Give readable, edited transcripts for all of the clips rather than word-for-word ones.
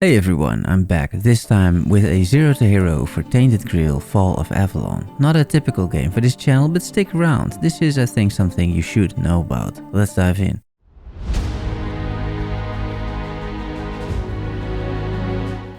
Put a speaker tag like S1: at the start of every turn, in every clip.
S1: Hey everyone, I'm back, this time with a 0 to hero for Tainted Grail Fall of Avalon. Not a typical game for this channel, but stick around, this is I think something you should know about. Let's dive in.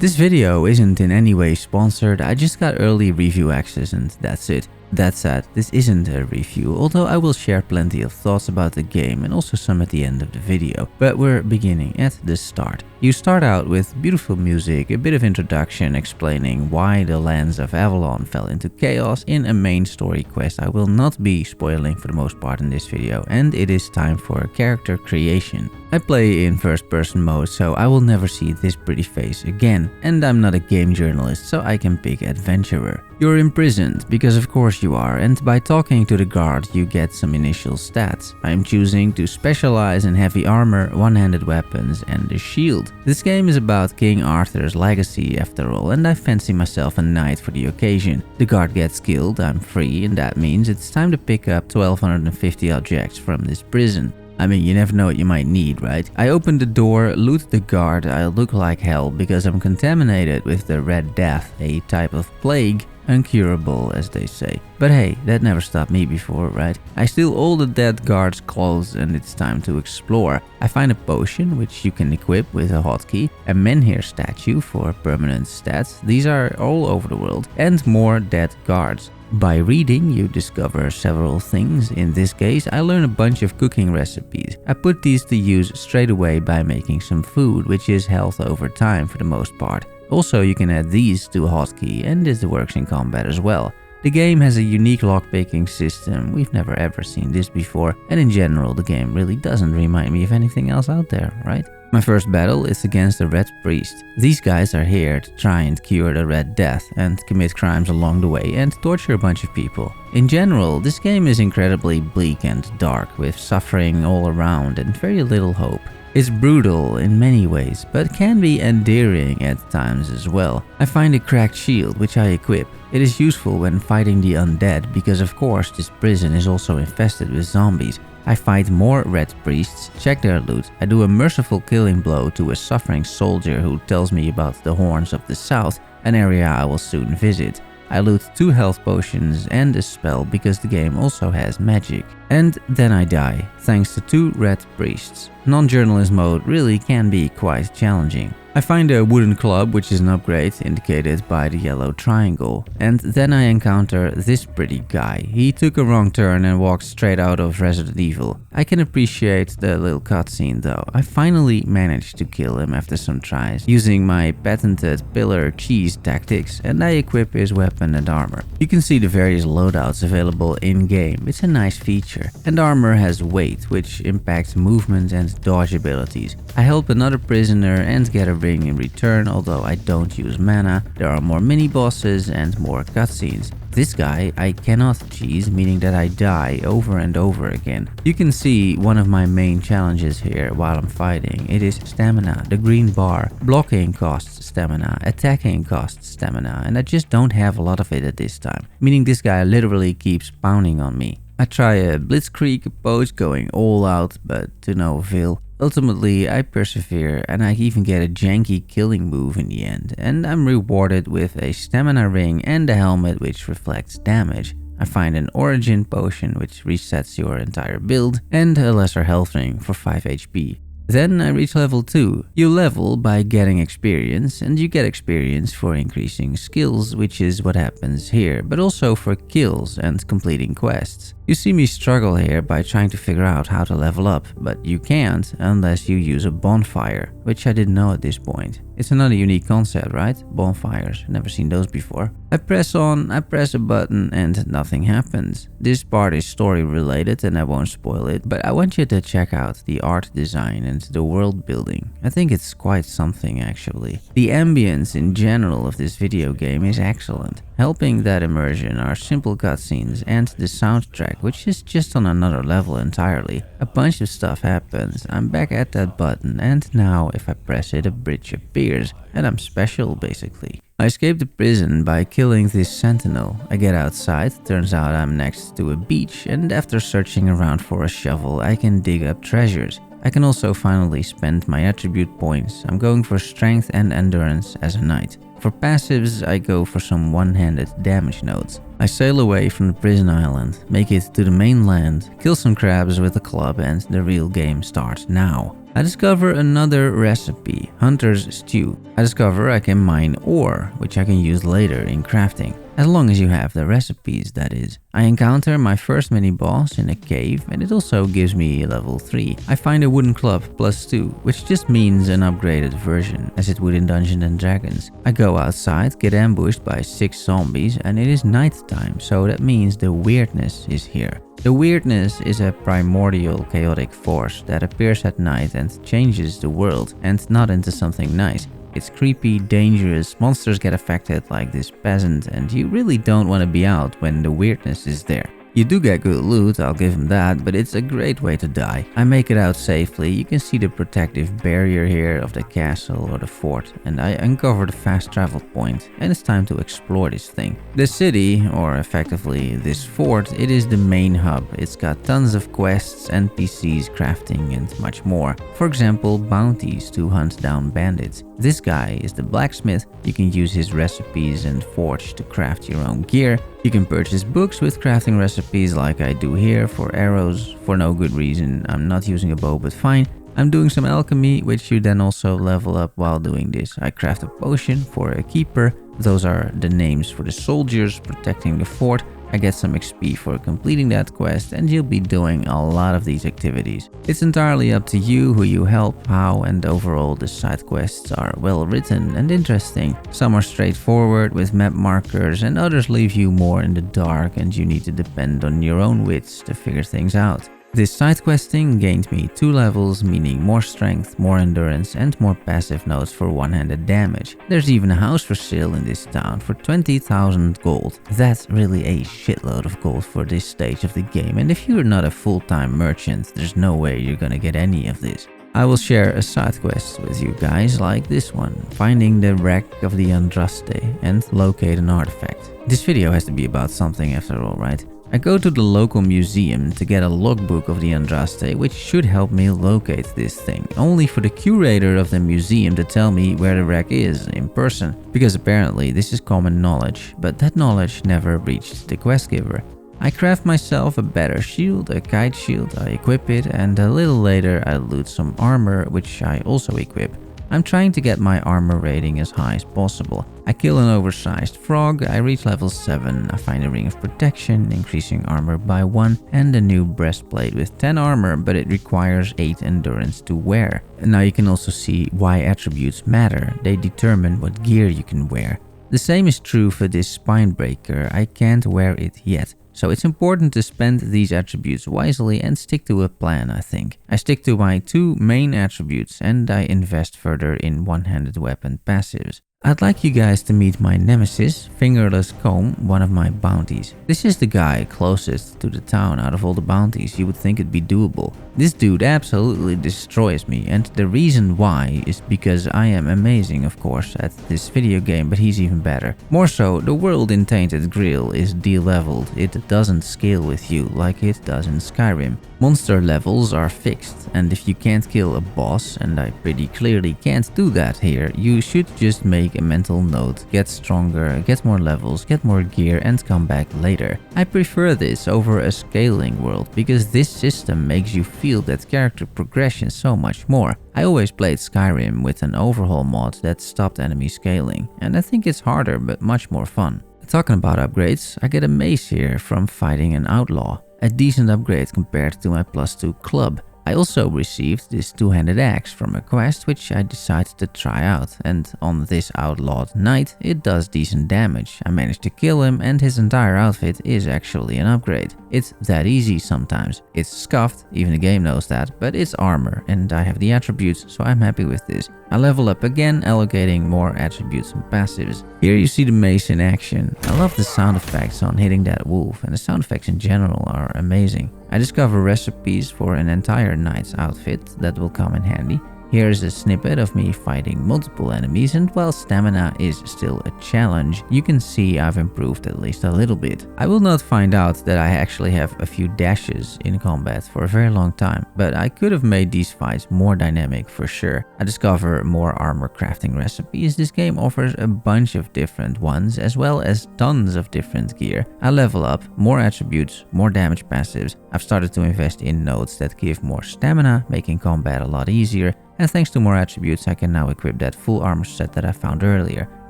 S1: This video isn't in any way sponsored, I just got early review access and that's it. That said, this isn't a review, although I will share plenty of thoughts about the game and also some at the end of the video. But we're beginning at the start. You start out with beautiful music, a bit of introduction explaining why the lands of Avalon fell into chaos in a main story quest I will not be spoiling for the most part in this video, and it is time for character creation. I play in first-person mode, so I will never see this pretty face again, and I'm not a game journalist, so I can pick adventurer. You're imprisoned, because of course you are, and by talking to the guard you get some initial stats. I'm choosing to specialize in heavy armor, one-handed weapons and a shield. This game is about King Arthur's legacy after all, and I fancy myself a knight for the occasion. The guard gets killed, I'm free, and that means it's time to pick up 1250 objects from this prison. I mean, you never know what you might need, right? I open the door, loot the guard, I look like hell because I'm contaminated with the Red Death, a type of plague, uncurable as they say. But hey, that never stopped me before, right? I steal all the dead guard's clothes and it's time to explore. I find a potion which you can equip with a hotkey, a menhir statue for permanent stats, these are all over the world, and more dead guards. By reading, you discover several things. In this case, I learn a bunch of cooking recipes. I put these to use straight away by making some food, which is health over time for the most part. Also, you can add these to a hotkey and this works in combat as well. The game has a unique lockpicking system, we've never ever seen this before, and in general the game really doesn't remind me of anything else out there, right? My first battle is against the Red Priest. These guys are here to try and cure the Red Death and commit crimes along the way and torture a bunch of people. In general, this game is incredibly bleak and dark, with suffering all around and very little hope. It's brutal in many ways, but can be endearing at times as well. I find a cracked shield which I equip. It is useful when fighting the undead because of course this prison is also infested with zombies. I fight more Red Priests, check their loot, I do a merciful killing blow to a suffering soldier who tells me about the Horns of the South, an area I will soon visit. I loot 2 health potions and a spell because the game also has magic. And then I die, thanks to 2 Red Priests. Non-journalist mode really can be quite challenging. I find a wooden club, which is an upgrade indicated by the yellow triangle, and then I encounter this pretty guy. He took a wrong turn and walked straight out of Resident Evil. I can appreciate the little cutscene though. I finally managed to kill him after some tries, using my patented pillar cheese tactics, and I equip his weapon and armor. You can see the various loadouts available in-game, it's a nice feature. And armor has weight, which impacts movement and dodge abilities. I help another prisoner and get a ring in return, although I don't use mana. There are more mini-bosses and more cutscenes. This guy I cannot cheese, meaning that I die over and over again. You can see one of my main challenges here while I'm fighting. It is stamina, the green bar. Blocking costs stamina, attacking costs stamina, and I just don't have a lot of it at this time, meaning this guy literally keeps pounding on me. I try a blitzkrieg approach, going all out, but to no avail. Ultimately, I persevere and I even get a janky killing move in the end, and I'm rewarded with a stamina ring and a helmet which reflects damage. I find an origin potion which resets your entire build, and a lesser health ring for 5 HP. Then I reach level 2. You level by getting experience, and you get experience for increasing skills, which is what happens here, but also for kills and completing quests. You see me struggle here by trying to figure out how to level up, but you can't unless you use a bonfire, which I didn't know at this point. It's another unique concept, right? Bonfires, never seen those before. I press a button and nothing happens. This part is story related and I won't spoil it, but I want you to check out the art design and the world building. I think it's quite something actually. The ambience in general of this video game is excellent. Helping that immersion are simple cutscenes and the soundtrack, which is just on another level entirely. A bunch of stuff happens, I'm back at that button, and now if I press it a bridge appears, and I'm special basically. I escape the prison by killing this sentinel. I get outside, turns out I'm next to a beach, and after searching around for a shovel I can dig up treasures. I can also finally spend my attribute points. I'm going for strength and endurance as a knight. For passives, I go for some one-handed damage nodes. I sail away from the prison island, make it to the mainland, kill some crabs with a club, and the real game starts now. I discover another recipe, Hunter's Stew. I discover I can mine ore, which I can use later in crafting. As long as you have the recipes, that is. I encounter my first mini-boss in a cave, and it also gives me level 3. I find a wooden club +2, which just means an upgraded version, as it would in Dungeons & Dragons. I go outside, get ambushed by 6 zombies, and it is night time, so that means the weirdness is here. The weirdness is a primordial chaotic force that appears at night and changes the world, and not into something nice. It's creepy, dangerous, monsters get affected like this peasant, and you really don't want to be out when the weirdness is there. You do get good loot, I'll give him that, but it's a great way to die. I make it out safely. You can see the protective barrier here of the castle or the fort, and I uncover the fast travel point, and it's time to explore this thing. The city, or effectively this fort, it is the main hub. It's got tons of quests, NPCs, crafting, and much more. For example, bounties to hunt down bandits. This guy is the blacksmith. You can use his recipes and forge to craft your own gear. You can purchase books with crafting recipes like I do here for arrows for no good reason. I'm not using a bow, but fine. I'm doing some alchemy, which you then also level up while doing this. I craft a potion for a keeper. Those are the names for the soldiers protecting the fort. I get some XP for completing that quest, and you'll be doing a lot of these activities. It's entirely up to you who you help, how, and overall the side quests are well written and interesting. Some are straightforward with map markers, and others leave you more in the dark and you need to depend on your own wits to figure things out. This side questing gained me 2 levels, meaning more strength, more endurance, and more passive nodes for one-handed damage. There's even a house for sale in this town for 20,000 gold. That's really a shitload of gold for this stage of the game, and if you're not a full-time merchant, there's no way you're gonna get any of this. I will share a side quest with you guys like this one, finding the wreck of the Andraste and locate an artifact. This video has to be about something after all, right? I go to the local museum to get a logbook of the Andraste, which should help me locate this thing, only for the curator of the museum to tell me where the wreck is in person, because apparently this is common knowledge, but that knowledge never reached the quest giver. I craft myself a better shield, a kite shield, I equip it, and a little later I loot some armor, which I also equip. I'm trying to get my armor rating as high as possible. I kill an oversized frog, I reach level 7, I find a ring of protection, increasing armor by 1, and a new breastplate with 10 armor, but it requires 8 endurance to wear. And now you can also see why attributes matter, they determine what gear you can wear. The same is true for this spine breaker, I can't wear it yet. So it's important to spend these attributes wisely and stick to a plan, I think. I stick to my 2 main attributes and I invest further in one-handed weapon passives. I'd like you guys to meet my nemesis, Fingerless Comb, one of my bounties. This is the guy closest to the town out of all the bounties. You would think it'd be doable. This dude absolutely destroys me, and the reason why is because I am amazing, of course, at this video game, but he's even better. More so, the world in Tainted Grail is de-leveled. It doesn't scale with you like it does in Skyrim. Monster levels are fixed, and if you can't kill a boss, and I pretty clearly can't do that here, you should just make a mental note, get stronger, get more levels, get more gear, and come back later. I prefer this over a scaling world because this system makes you feel that character progression so much more. I always played Skyrim with an overhaul mod that stopped enemy scaling, and I think it's harder but much more fun. Talking about upgrades, I get a mace here from fighting an outlaw. A decent upgrade compared to my +2 club. I also received this 2-handed axe from a quest which I decided to try out, and on this outlawed knight it does decent damage. I managed to kill him and his entire outfit is actually an upgrade. It's that easy sometimes. It's scuffed, even the game knows that, but it's armor and I have the attributes, so I'm happy with this. I level up again, allocating more attributes and passives. Here you see the mace in action. I love the sound effects on hitting that wolf, and the sound effects in general are amazing. I discover recipes for an entire knight's outfit that will come in handy. Here's a snippet of me fighting multiple enemies, and while stamina is still a challenge, you can see I've improved at least a little bit. I will not find out that I actually have a few dashes in combat for a very long time, but I could have made these fights more dynamic for sure. I discover more armor crafting recipes. This game offers a bunch of different ones as well as tons of different gear. I level up, more attributes, more damage passives. I've started to invest in nodes that give more stamina, making combat a lot easier. And thanks to more attributes, I can now equip that full armor set that I found earlier,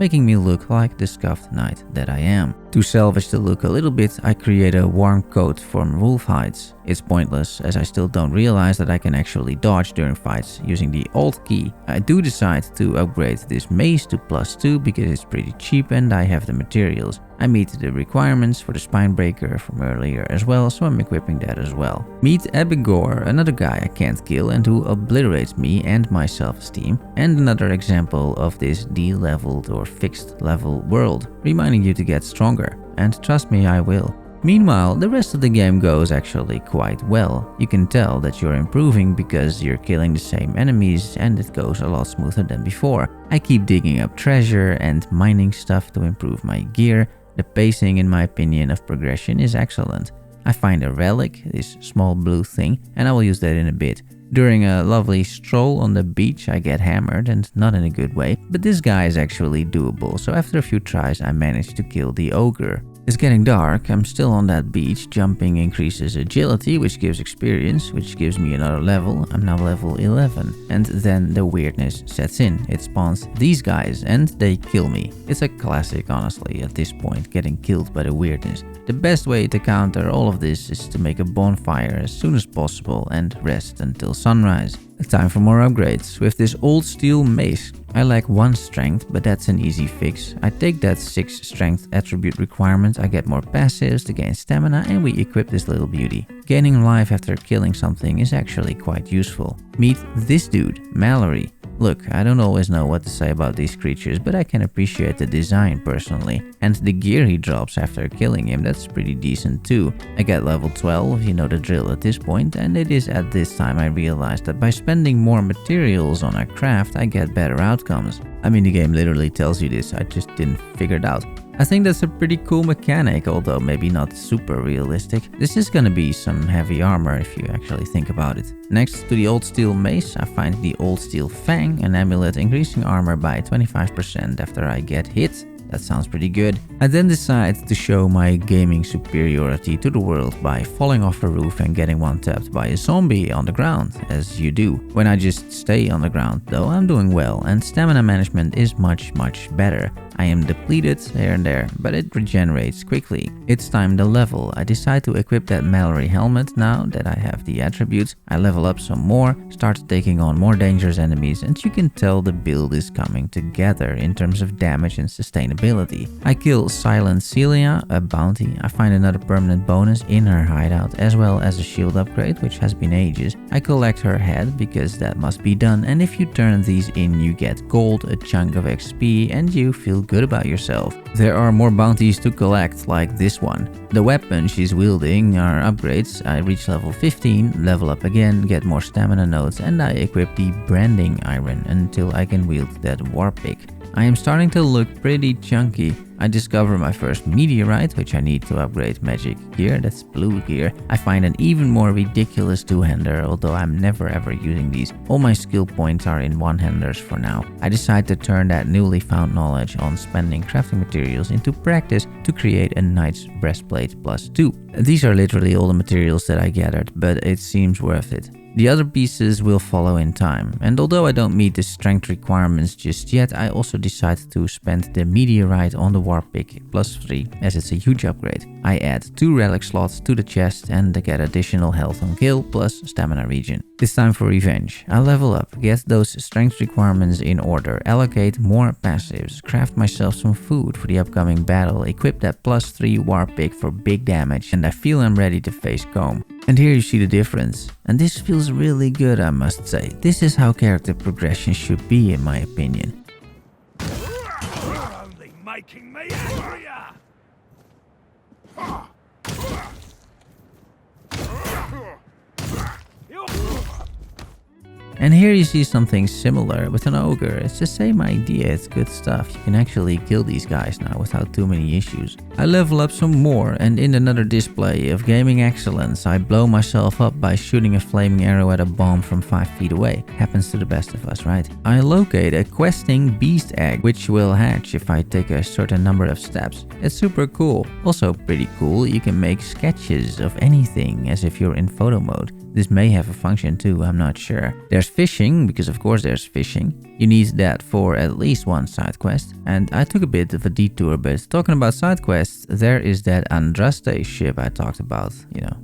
S1: making me look like the scuffed knight that I am. To salvage the look a little bit, I create a warm coat from wolf hides. It's pointless, as I still don't realize that I can actually dodge during fights using the Alt key. I do decide to upgrade this mace to +2 because it's pretty cheap and I have the materials. I meet the requirements for the spine breaker from earlier as well, so I'm equipping that as well. Meet Abigor, another guy I can't kill and who obliterates me and my self-esteem, and another example of this de-leveled or fixed level world, reminding you to get stronger, and trust me, I will. Meanwhile, the rest of the game goes actually quite well. You can tell that you're improving because you're killing the same enemies and it goes a lot smoother than before. I keep digging up treasure and mining stuff to improve my gear. The pacing, in my opinion, of progression is excellent. I find a relic, this small blue thing, and I will use that in a bit. During a lovely stroll on the beach, I get hammered, and not in a good way, but this guy is actually doable, so after a few tries I managed to kill the ogre. It's getting dark, I'm still on that beach. Jumping increases agility, which gives experience, which gives me another level. I'm now level 11. And then the weirdness sets in. It spawns these guys and they kill me. It's a classic, honestly, at this point, getting killed by the weirdness. The best way to counter all of this is to make a bonfire as soon as possible and rest until sunrise. Time for more upgrades. With this old steel mace, I lack 1 strength, but that's an easy fix. I take that 6 strength attribute requirement, I get more passives to gain stamina, and we equip this little beauty. Gaining life after killing something is actually quite useful. Meet this dude, Mallory. Look, I don't always know what to say about these creatures, but I can appreciate the design personally. And the gear he drops after killing him, that's pretty decent too. I get level 12, you know the drill at this point, and it is at this time I realized that by spending more materials on a craft, I get better outcomes. I mean, the game literally tells you this, I just didn't figure it out. I think that's a pretty cool mechanic, although maybe not super realistic. This is gonna be some heavy armor if you actually think about it. Next to the old steel mace, I find the old steel fang, an amulet increasing armor by 25% after I get hit. That sounds pretty good. I then decide to show my gaming superiority to the world by falling off a roof and getting one-tapped by a zombie on the ground, as you do. When I just stay on the ground though, I'm doing well and stamina management is much better. I am depleted here and there, but it regenerates quickly. It's time to level. I decide to equip that Mallory helmet now that I have the attributes. I level up some more, start taking on more dangerous enemies, and you can tell the build is coming together in terms of damage and sustainability. I kill Silent Celia, a bounty. I find another permanent bonus in her hideout, as well as a shield upgrade, which has been ages. I collect her head because that must be done, and if you turn these in, you get gold, a chunk of XP, and you feel good about yourself. There are more bounties to collect, like this one. The weapon she's wielding are upgrades. I reach level 15, level up again, get more stamina nodes, and I equip the branding iron until I can wield that war pick. I am starting to look pretty chunky. I discover my first meteorite, which I need to upgrade magic gear, that's blue gear. I find an even more ridiculous two-hander, although I'm never ever using these. All my skill points are in one-handers for now. I decide to turn that newly found knowledge on spending crafting materials into practice to create a knight's breastplate +2. These are literally all the materials that I gathered, but it seems worth it. The other pieces will follow in time, and although I don't meet the strength requirements just yet, I also decided to spend the meteorite on the warpick +3 as it's a huge upgrade. I add 2 relic slots to the chest and I get additional health on kill plus stamina regen. It's time for revenge. I level up, get those strength requirements in order, allocate more passives, craft myself some food for the upcoming battle, equip that +3 warpick for big damage, and I feel I'm ready to face Comb. And here you see the difference. And this feels really good, I must say. This is how character progression should be, in my opinion.
S2: You're only making me angrier!
S1: And here you see something similar with an ogre. It's the same idea, it's good stuff. You can actually kill these guys now without too many issues. I level up some more, and in another display of gaming excellence, I blow myself up by shooting a flaming arrow at a bomb from 5 feet away. Happens to the best of us, right? I locate a questing beast egg, which will hatch if I take a certain number of steps. It's super cool. Also pretty cool, you can make sketches of anything as if you're in photo mode. This may have a function too, I'm not sure. There's fishing, because of course there's fishing. You need that for at least one side quest. And I took a bit of a detour, but talking about side quests, there is that Andraste ship I talked about,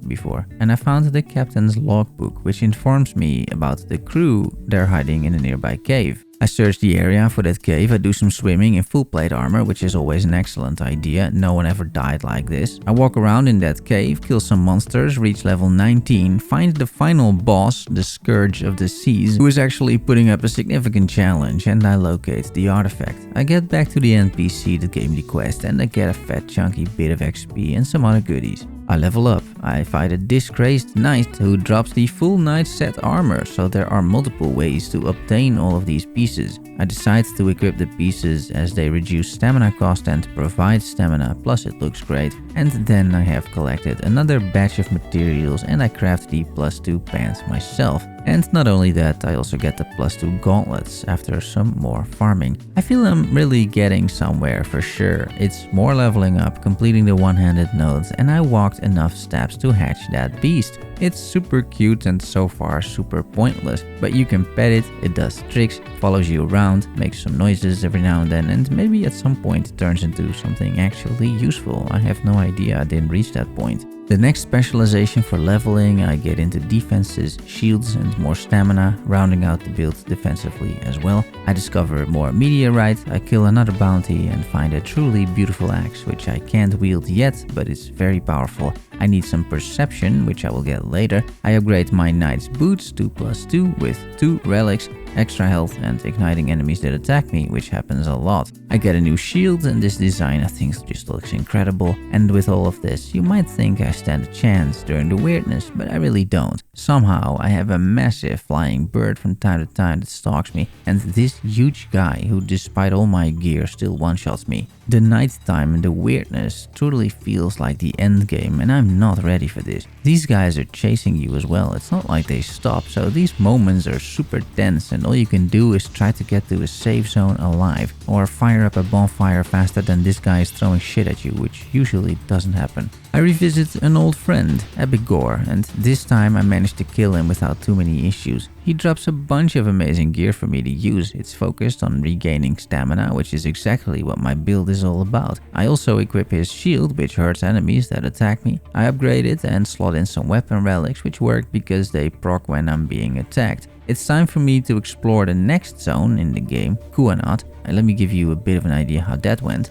S1: before. And I found the captain's logbook, which informs me about the crew they're hiding in a nearby cave. I search the area for that cave, I do some swimming in full plate armor, which is always an excellent idea, no one ever died like this. I walk around in that cave, kill some monsters, reach level 19, find the final boss, the Scourge of the Seas, who is actually putting up a significant challenge, and I locate the artifact. I get back to the NPC that gave me the quest, and I get a fat chunky bit of XP and some other goodies. I level up. I fight a disgraced knight who drops the full knight set armor, so there are multiple ways to obtain all of these pieces. I decide to equip the pieces as they reduce stamina cost and provide stamina, plus it looks great. And then I have collected another batch of materials and I craft the +2 pants myself. And not only that, I also get the +2 gauntlets after some more farming. I feel I'm really getting somewhere for sure. It's more leveling up, completing the one-handed nodes, and I walked enough steps to hatch that beast. It's super cute and so far super pointless, but you can pet it, it does tricks, follows you around, makes some noises every now and then, and maybe at some point it turns into something actually useful. I have no idea, I didn't reach that point. The next specialization for leveling, I get into defenses, shields and more stamina, rounding out the build defensively as well. I discover more meteorite, I kill another bounty and find a truly beautiful axe, which I can't wield yet, but it's very powerful. I need some perception, which I will get later. I upgrade my knight's boots to +2 with 2 relics, extra health and igniting enemies that attack me, which happens a lot. I get a new shield and this design I think just looks incredible. And with all of this, you might think I stand a chance during the weirdness, but I really don't. Somehow I have a massive flying bird from time to time that stalks me, and this huge guy who despite all my gear still one-shots me. The nighttime and the weirdness totally feels like the end game, and I'm not ready for this. These guys are chasing you as well, it's not like they stop, so these moments are super tense and all you can do is try to get to a safe zone alive, or fire up a bonfire faster than this guy is throwing shit at you, which usually doesn't happen. I revisit an old friend, Epigore, and this time I managed to kill him without too many issues. He drops a bunch of amazing gear for me to use. It's focused on regaining stamina, which is exactly what my build is all about. I also equip his shield, which hurts enemies that attack me. I upgrade it and slot in some weapon relics, which work because they proc when I'm being attacked. It's time for me to explore the next zone in the game, Kuanat. Let me give you a bit of an idea how that went.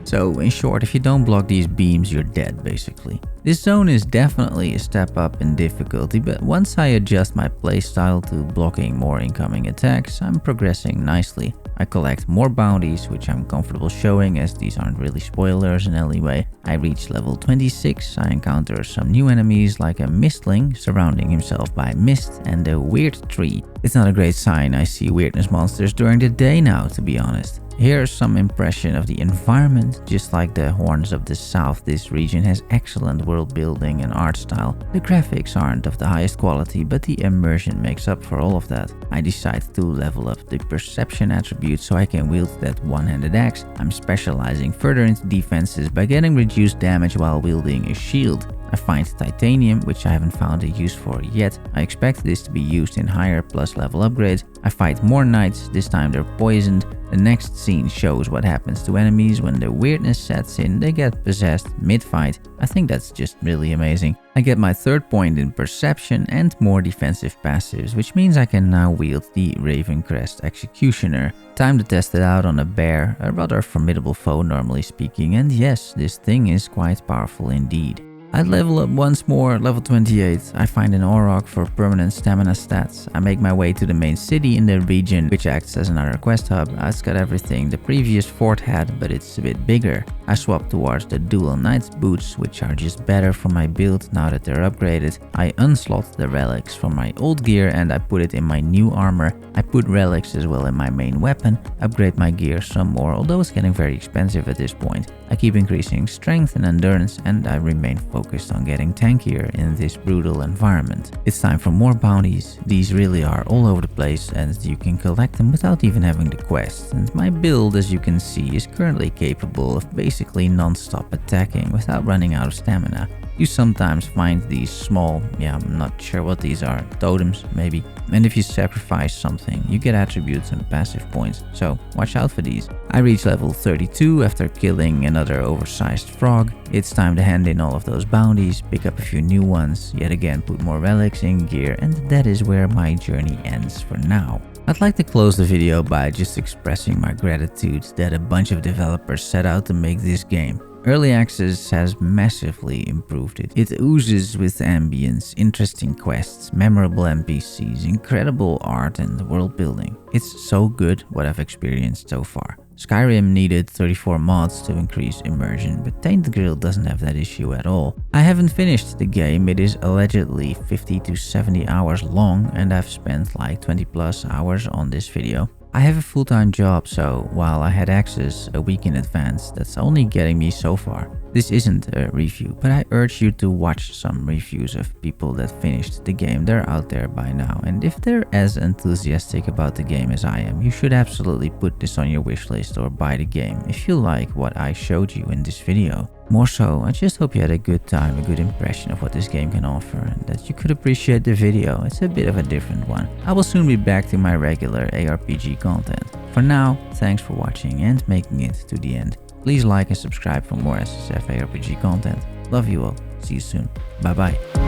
S1: So in short, if you don't block these beams, you're dead basically. This zone is definitely a step up in difficulty, but once I adjust my playstyle to blocking more incoming attacks, I'm progressing nicely. I collect more bounties, which I'm comfortable showing as these aren't really spoilers in any way. I reach level 26, I encounter some new enemies like a mistling surrounding himself by mist and a weird tree. It's not a great sign I see weirdness monsters during the day now, to be honest. Here's some impression of the environment. Just like the Horns of the South, this region has excellent world building and art style. The graphics aren't of the highest quality, but the immersion makes up for all of that. I decide to level up the perception attribute so I can wield that one-handed axe. I'm specializing further into defenses by getting reduced damage while wielding a shield. I find titanium, which I haven't found a use for yet. I expect this to be used in higher plus level upgrades. I fight more knights, this time they're poisoned. The next scene shows what happens to enemies when the weirdness sets in, they get possessed mid-fight. I think that's just really amazing. I get my third point in perception and more defensive passives, which means I can now wield the Ravencrest Executioner. Time to test it out on a bear, a rather formidable foe normally speaking, and yes, this thing is quite powerful indeed. I level up once more, level 28. I find an Auroch for permanent stamina stats. I make my way to the main city in the region, which acts as another quest hub. It's got everything the previous fort had, but it's a bit bigger. I swap towards the dual knight's boots, which are just better for my build now that they're upgraded. I unslot the relics from my old gear and I put it in my new armor. I put relics as well in my main weapon, upgrade my gear some more, although it's getting very expensive at this point. I keep increasing strength and endurance, and I remain focused on getting tankier in this brutal environment. It's time for more bounties. These really are all over the place and you can collect them without even having the quest. And my build, as you can see, is currently capable of basically non-stop attacking without running out of stamina. You sometimes find these small, I'm not sure what these are, totems maybe. And if you sacrifice something, you get attributes and passive points, so watch out for these. I reach level 32 after killing another oversized frog. It's time to hand in all of those bounties, pick up a few new ones, yet again put more relics in gear, and that is where my journey ends for now. I'd like to close the video by just expressing my gratitude that a bunch of developers set out to make this game. Early access has massively improved it. It oozes with ambience, interesting quests, memorable NPCs, incredible art and world building. It's so good what I've experienced so far. Skyrim needed 34 mods to increase immersion, but Tainted Grail doesn't have that issue at all. I haven't finished the game. It is allegedly 50 to 70 hours long and I've spent like 20 plus hours on this video. I have a full-time job, so while I had access a week in advance, that's only getting me so far. This isn't a review, but I urge you to watch some reviews of people that finished the game. They're out there by now, and if they're as enthusiastic about the game as I am, you should absolutely put this on your wishlist or buy the game if you like what I showed you in this video. More so, I just hope you had a good time, a good impression of what this game can offer, and that you could appreciate the video. It's a bit of a different one. I will soon be back to my regular ARPG content. For now, thanks for watching and making it to the end. Please like and subscribe for more SSF ARPG content. Love you all. See you soon. Bye bye.